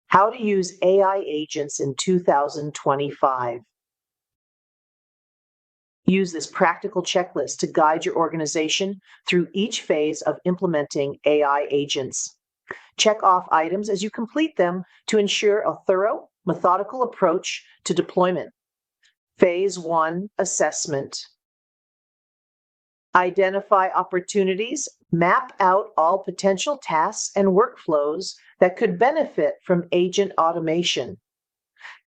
How to use AI agents in 2025. Use this practical checklist to guide your organization through each phase of implementing AI agents. Check off items as you complete them to ensure a thorough, methodical approach to deployment. Phase 1, assessment. Identify opportunities, map out all potential tasks and workflows that could benefit from agent automation.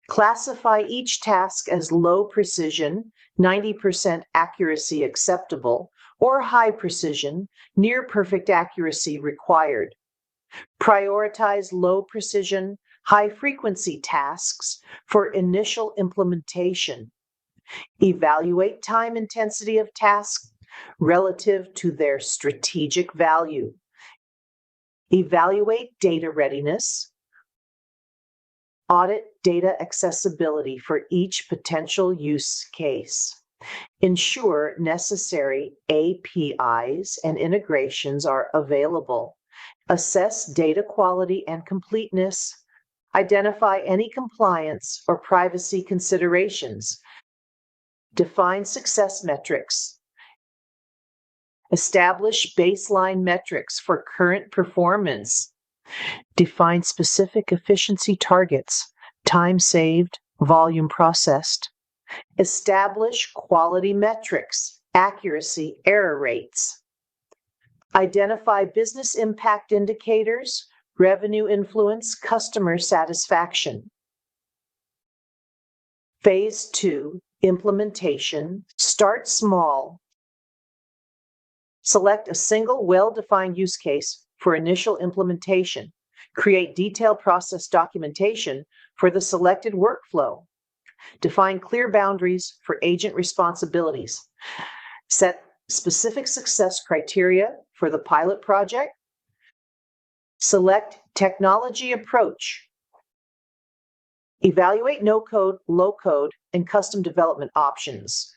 Classify each task as low precision, 90% accuracy acceptable, or high precision, near perfect accuracy required. Prioritize low precision, high frequency tasks for initial implementation. Evaluate time intensity of tasks relative to their strategic value. Evaluate data readiness. Audit data accessibility for each potential use case. Ensure necessary APIs and integrations are available. Assess data quality and completeness. Identify any compliance or privacy considerations. Define success metrics. Establish baseline metrics for current performance. Define specific efficiency targets, time saved, volume processed. Establish quality metrics, accuracy, error rates. Identify business impact indicators, revenue influence, customer satisfaction. Phase 2, implementation. Start small. Select a single well-defined use case for initial implementation. Create detailed process documentation for the selected workflow. Define clear boundaries for agent responsibilities. Set specific success criteria for the pilot project. Select technology approach. Evaluate no-code, low-code, and custom development options.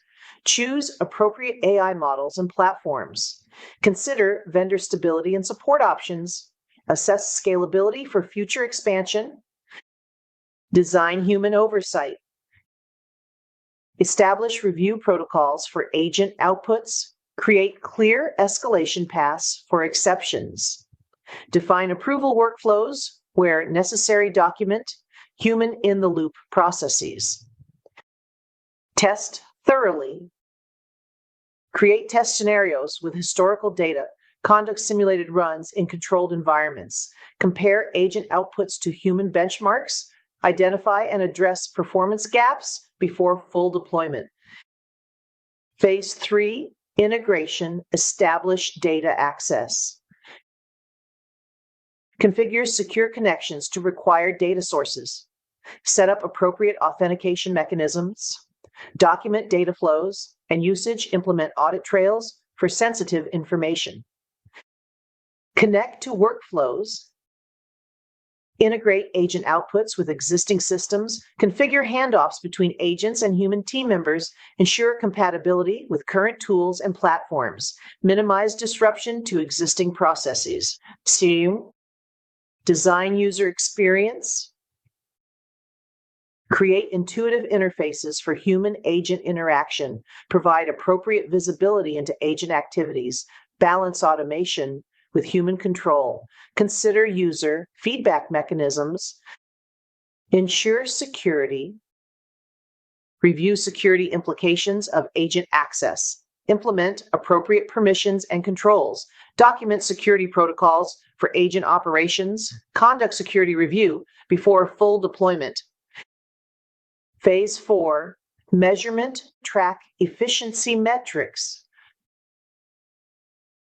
Choose appropriate AI models and platforms. Consider vendor stability and support options. Assess scalability for future expansion. Design human oversight. Establish review protocols for agent outputs. Create clear escalation paths for exceptions. Define approval workflows where necessary. Document human in the loop processes. Test thoroughly. Create test scenarios with historical data. Conduct simulated runs in controlled environments. Compare agent outputs to human benchmarks. Identify and address performance gaps before full deployment. Phase 3, integration. Establish data access. Configure secure connections to required data sources. Set up appropriate authentication mechanisms. Document data flows and usage. Implement audit trails for sensitive information. Connect to workflows. Integrate agent outputs with existing systems. Configure handoffs between agents and human team members. Ensure compatibility with current tools and platforms. Minimize disruption to existing processes. Design user experience. Create intuitive interfaces for human-agent interaction. Provide appropriate visibility into agent activities. Balance automation with human control. Consider user feedback mechanisms. Ensure security. Review security implications of agent access. Implement appropriate permissions and controls. Document security protocols for agent operations. Conduct security review before full deployment. Phase 4, measurement. Track efficiency metrics.